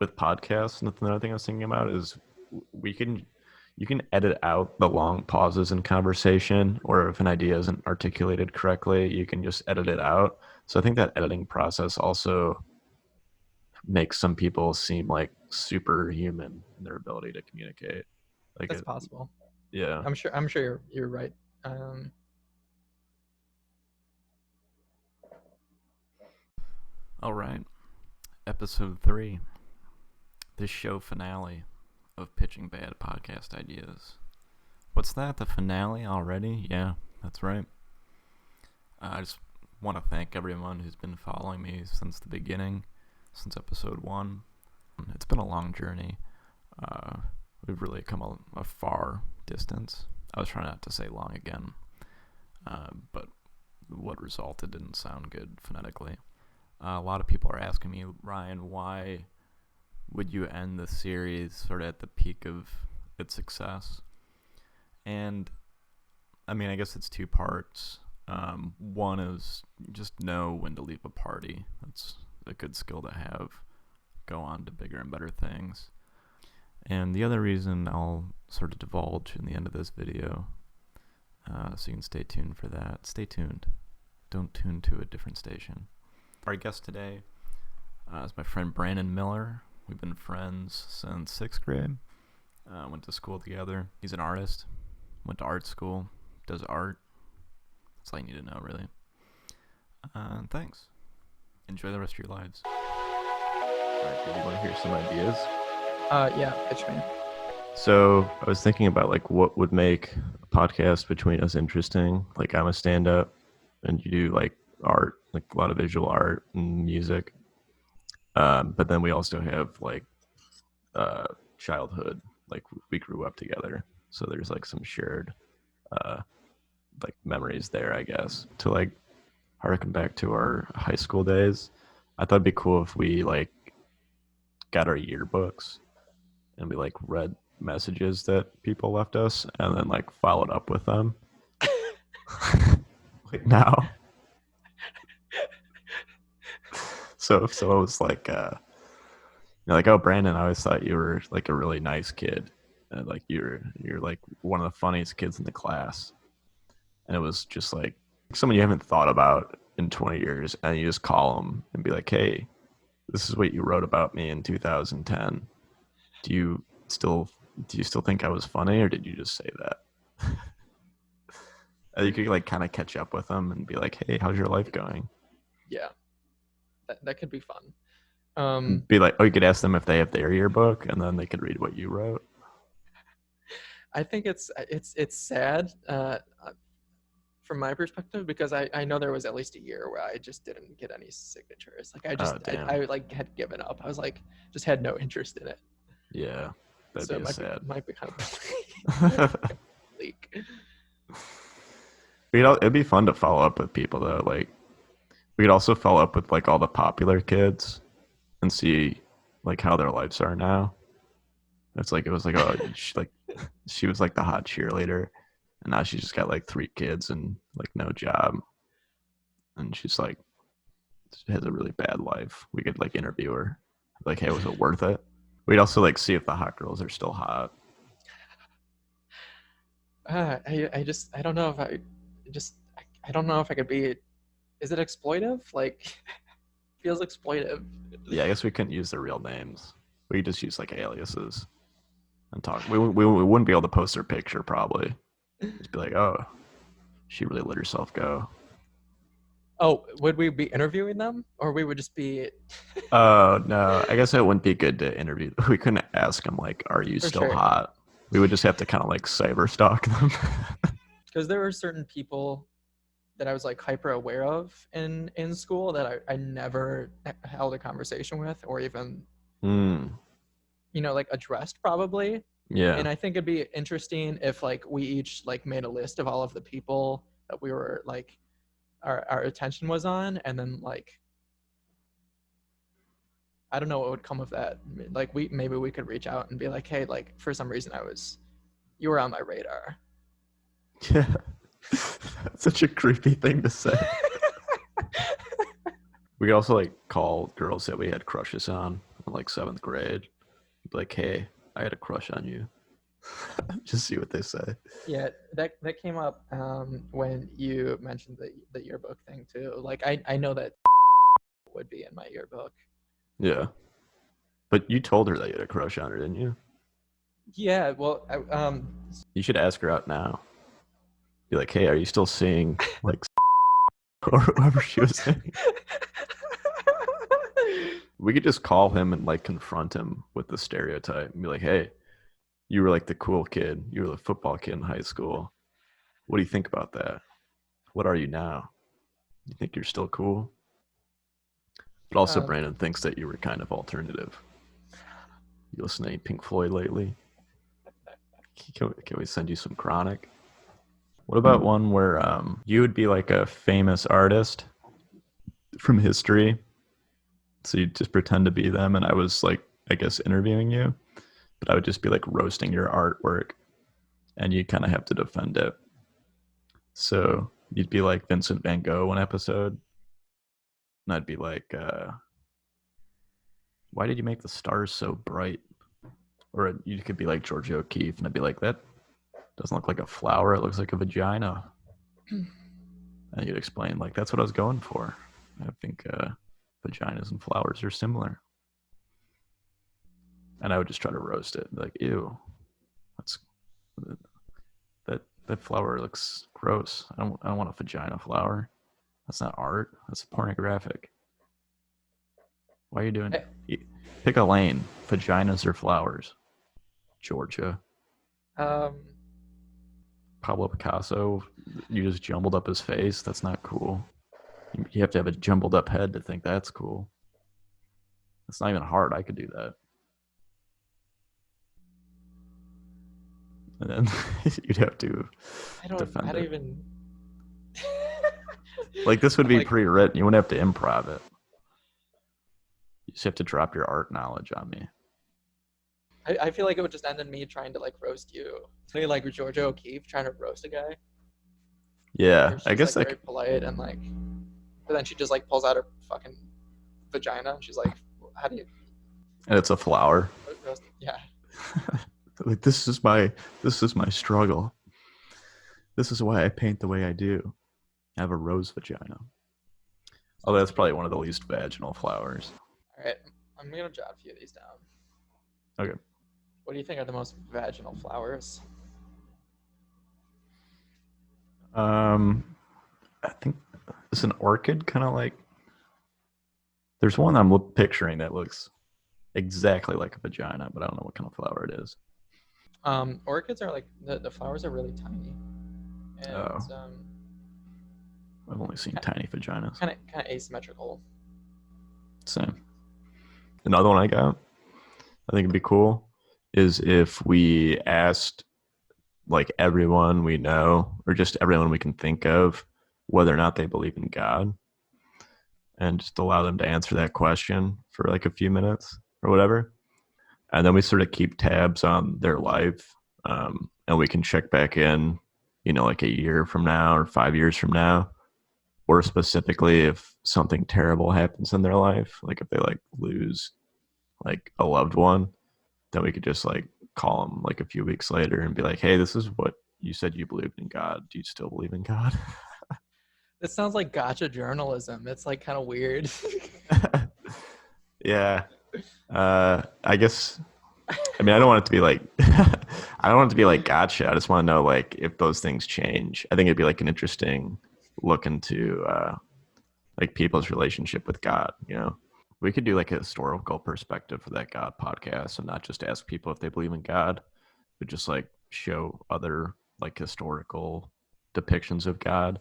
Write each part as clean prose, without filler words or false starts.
with podcasts, another thing I was thinking about is we can you can edit out the long pauses in conversation, or if an idea isn't articulated correctly, you can just edit it out. So I think that editing process also makes some people seem like superhuman in their ability to communicate. Like That's it, possible. yeah. I'm sure you're right. All right, episode 3, the show finale of Pitching Bad Podcast Ideas. What's that? The finale already? Yeah, that's right. I just want to thank everyone who's been following me since the beginning, since episode 1. It's been a long journey. We've really come a far distance. I was trying not to say long again, but what resulted didn't sound good phonetically. A lot of people are asking me, Ryan, why would you end the series sort of at the peak of its success? And I mean, I guess it's 2 parts. One is just know when to leave a party. That's a good skill to have. Go on to bigger and better things. And the other reason I'll sort of divulge in the end of this video, so you can stay tuned for that. Stay tuned. Don't tune to a different station. Our guest today is my friend Brandon Miller. We've been friends since 6th grade. Went to school together. He's an artist. Went to art school. Does art. That's all you need to know, really. Thanks. Enjoy the rest of your lives. All right, do you want to hear some ideas? Yeah, pitch me. So I was thinking about like what would make a podcast between us interesting. Like I'm a stand-up, and you do like art, like a lot of visual art and music. But then we also have like childhood, like we grew up together, so there's like some shared like memories there, I guess. To like harken back to our high school days, I thought it'd be cool if we like got our yearbooks and we like read messages that people left us and then like followed up with them. Like now. So it was like you're like, oh Brandon, I always thought you were like a really nice kid. And like you're like one of the funniest kids in the class. And it was just like someone you haven't thought about in 20 years, and you just call them and be like, hey, this is what you wrote about me in 2010. Do you still think I was funny, or did you just say that? You could like kind of catch up with them and be like, hey, how's your life going? Yeah, that could be fun. Be like, oh, you could ask them if they have their yearbook, and then they could read what you wrote. I think it's sad from my perspective, because I know there was at least a year where I just didn't get any signatures. Like I like had given up. I was like just had no interest in it. Yeah, that'd So be sad. Might be kind of bleak. It'd be fun to follow up with people though. Like we could also follow up with like all the popular kids and see like how their lives are now. It's like it was like she was like the hot cheerleader, and now she just got like 3 kids and like no job, and she's like she has a really bad life. We could like interview her, like, hey, was it worth it? We'd also like see if the hot girls are still hot. I don't know if I don't know if I could be. Is it exploitive? Like, feels exploitive. Yeah, I guess we couldn't use their real names. We could just use like aliases and talk. We wouldn't be able to post their picture probably. Just be like, oh, she really let herself go. Oh, would we be interviewing them, or we would just be? Oh no, I guess it wouldn't be good to interview. We couldn't ask them like, "Are you still hot?" We would just have to kind of like cyber stalk them. Because there were certain people that I was like hyper aware of in school that I never held a conversation with, or even like addressed probably. Yeah. And I think it'd be interesting if like we each like made a list of all of the people that we were like our attention was on, and then like I don't know what would come of that. Like maybe we could reach out and be like, hey, like for some reason you were on my radar. Yeah. That's such a creepy thing to say. We could also like call girls that we had crushes on in like 7th grade. You'd be like, hey, I had a crush on you. Just see what they say. Yeah, that came up when you mentioned the yearbook thing too. Like I know that would be in my yearbook. Yeah. But you told her that you had a crush on her, didn't you? Yeah, well, you should ask her out now. Be like, hey, are you still seeing like or whoever she was saying? We could just call him and like confront him with the stereotype and be like, hey, you were like the cool kid. You were the football kid in high school. What do you think about that? What are you now? You think you're still cool? But also, Brandon thinks that you were kind of alternative. You listen to any Pink Floyd lately? Can we send you some Chronic? What about one where you would be like a famous artist from history? So you just pretend to be them, and I was like, I guess, interviewing you, but I would just be like roasting your artwork, and you kind of have to defend it. So you'd be like Vincent van Gogh one episode, and I'd be like, why did you make the stars so bright? Or you could be like George O'Keeffe, and I'd be like, that doesn't look like a flower, it looks like a vagina. And you'd explain, like, that's what I was going for. I think vaginas and flowers are similar. And I would just try to roast it, like, ew, that flower looks gross. I don't want a vagina flower. That's not art. That's pornographic. Why are you doing it? Pick a lane. Vaginas or flowers? Georgia. Pablo Picasso, you just jumbled up his face. That's not cool. You have to have a jumbled up head to think that's cool. It's not even hard. I could do that. And then you'd have to defend it. Even... like, this would be like, pre-written. You wouldn't have to improv it. You just have to drop your art knowledge on me. I feel like it would just end in me trying to like roast you. Something like George O'Keeffe trying to roast a guy. Yeah, I guess like very polite and like, but then she just like pulls out her fucking vagina. And she's like, "How do you?" And it's a flower. Yeah. Like, this is my struggle. This is why I paint the way I do. I have a rose vagina. Oh, that's probably one of the least vaginal flowers. All right, I'm gonna jot a few of these down. Okay. What do you think are the most vaginal flowers? I think it's an orchid, kind of like. There's one I'm picturing that looks exactly like a vagina, but I don't know what kind of flower it is. Orchids are like the flowers are really tiny. And, I've only seen tiny vaginas. Kind of asymmetrical. Same. Another one I got, I think it'd be cool, is if we asked like everyone we know, or just everyone we can think of, whether or not they believe in God, and just allow them to answer that question for like a few minutes or whatever. And then we sort of keep tabs on their life, and we can check back in, like a year from now or 5 years from now, or specifically if something terrible happens in their life, like if they like lose like a loved one, then we could just like call them like a few weeks later and be like, hey, this is what you said you believed in God. Do you still believe in God? This sounds like gotcha journalism. It's like kind of weird. Yeah. I guess, I mean, I don't want it to be like, I don't want it to be like gotcha. I just want to know like if those things change. I think it'd be like an interesting look into like people's relationship with God, We could do like a historical perspective for that God podcast and not just ask people if they believe in God, but just like show other like historical depictions of God,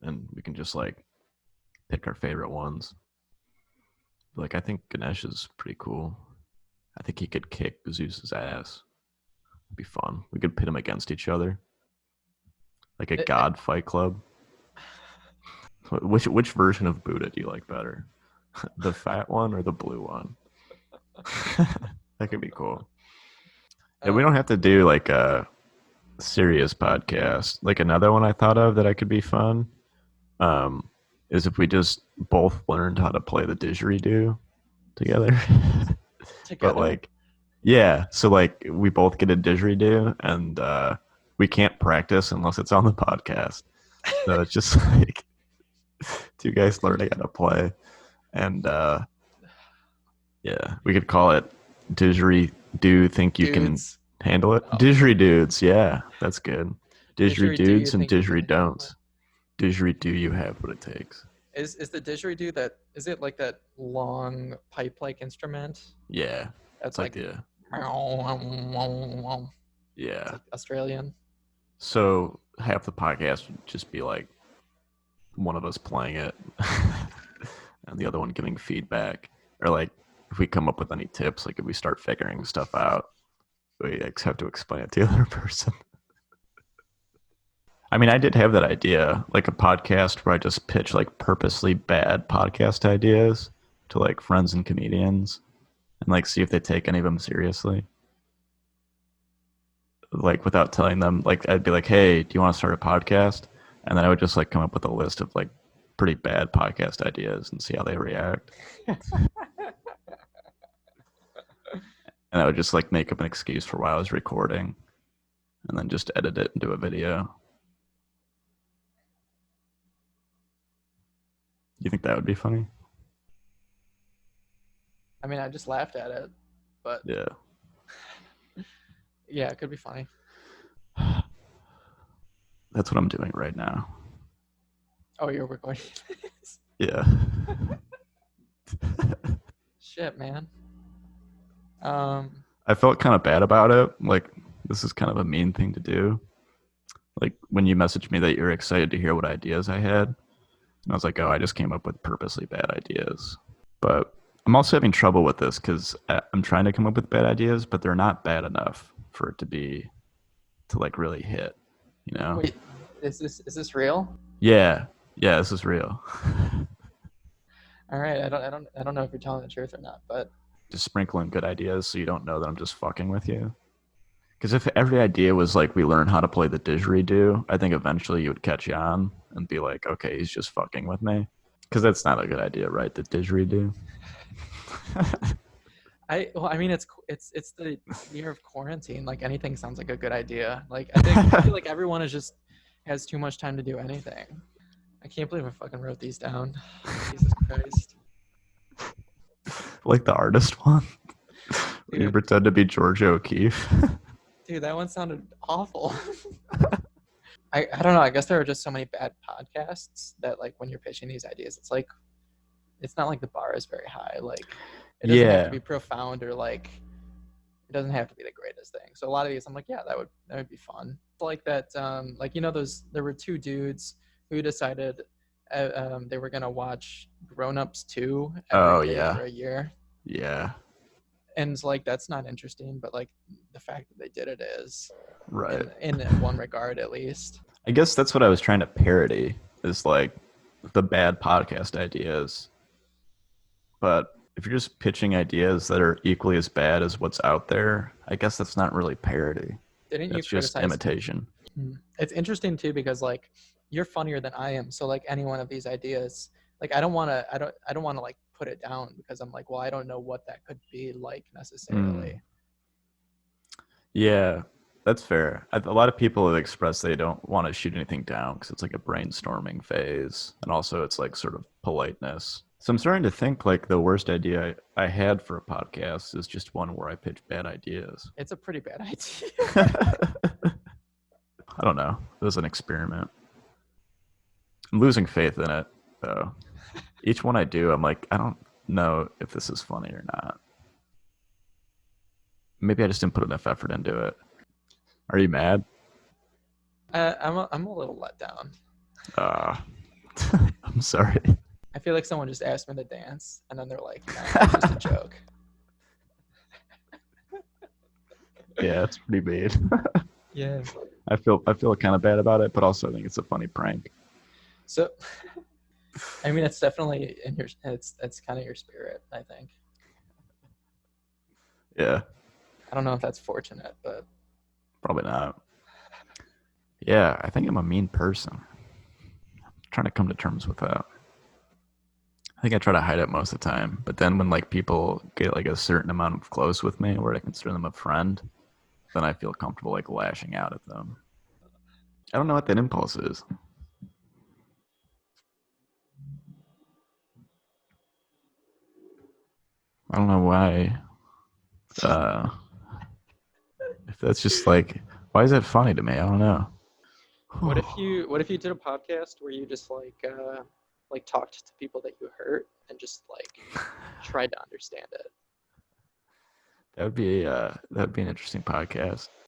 and we can just like pick our favorite ones. Like, I think Ganesh is pretty cool. I think he could kick Zeus's ass. It'd be fun. We could pit them against each other, like a God fight club. Which version of Buddha do you like better? The fat one or the blue one? That could be cool. And we don't have to do like a serious podcast. Like, another one I thought of that I could be fun is if we just both learned how to play the didgeridoo together. But like, yeah, so like we both get a didgeridoo, and we can't practice unless it's on the podcast. So it's just like two guys learning how to play, and yeah, we could call it didgeridoo. Think you can Dudes. handle it? No. Didgeridudes, yeah, that's good. Didgeridudes and didgeridon'ts. Didgeridoo, you have what it takes. Is the didgeridoo that is it like that long pipe-like instrument? Yeah, That's like yeah. Yeah. Like Australian. So half the podcast would just be like one of us playing it and the other one giving feedback. Or like if we come up with any tips, like if we start figuring stuff out, we have to explain it to the other person. I mean, I did have that idea, like a podcast where I just pitch like purposely bad podcast ideas to like friends and comedians and like see if they take any of them seriously. Like without telling them, like I'd be like, "Hey, do you want to start a podcast?" And then I would just like come up with a list of like pretty bad podcast ideas and see how they react. And I would just like make up an excuse for why I was recording and then just edit it into a video. You think that would be funny? I mean, I just laughed at it, but yeah, yeah, it could be funny. That's what I'm doing right now. Oh, you're recording this? Yeah. Shit, man. I felt kind of bad about it. Like, this is kind of a mean thing to do. Like, when you messaged me that you're excited to hear what ideas I had, and I was like, oh, I just came up with purposely bad ideas. But I'm also having trouble with this because I'm trying to come up with bad ideas, but they're not bad enough for it to like really hit, you know? Wait, is this real? Yeah, this is real. All right, I don't know if you're telling the truth or not, but just sprinkling good ideas so you don't know that I'm just fucking with you. Because if every idea was like we learn how to play the didgeridoo, I think eventually you would catch on and be like, okay, he's just fucking with me. Because that's not a good idea, right? The didgeridoo. I mean, it's the year of quarantine. Like anything sounds like a good idea. Like I feel like everyone has too much time to do anything. I can't believe I fucking wrote these down. Jesus Christ. Like the artist one? Dude. You pretend to be Georgia O'Keeffe? Dude, that one sounded awful. I don't know. I guess there are just so many bad podcasts that like when you're pitching these ideas, it's like it's not like the bar is very high. Like it doesn't have to be profound or like it doesn't have to be the greatest thing. So a lot of these I'm like, yeah, that would be fun. Like that like there were two dudes who decided they were gonna watch Grown Ups 2 every day for a year. Yeah. And like that's not interesting, but like the fact that they did it is right in one regard at least. I guess that's what I was trying to parody is like the bad podcast ideas. But if you're just pitching ideas that are equally as bad as what's out there, I guess that's not really parody. It's just imitation. It's interesting too because like you're funnier than I am, so like any one of these ideas, like I don't want to like put it down because I'm like, well, I don't know what that could be like necessarily. Yeah, that's fair. A lot of people have expressed they don't want to shoot anything down because it's like a brainstorming phase, and also it's like sort of politeness. So I'm starting to think like the worst idea I had for a podcast is just one where I pitch bad ideas. It's a pretty bad idea. I don't know. It was an experiment. I'm losing faith in it, though. Each one I do, I'm like, I don't know if this is funny or not. Maybe I just didn't put enough effort into it. Are you mad? I'm a little let down. I'm sorry. I feel like someone just asked me to dance, and then they're like, "Nah, it's just a joke." Yeah, it's pretty mean. Yeah. I feel kind of bad about it, but also I think it's a funny prank. So, I mean, it's definitely in your. It's kind of your spirit, I think. Yeah. I don't know if that's fortunate, but probably not. Yeah, I think I'm a mean person. I'm trying to come to terms with that. think I try to hide it most of the time. But then when like people get like a certain amount of close with me, where I consider them a friend, then I feel comfortable like lashing out at them. I don't know what that impulse is. I don't know why. If that's just like, why is that funny to me? I don't know. What if you did a podcast where you just like talked to people that you hurt and just like tried to understand it? That'd be an interesting podcast.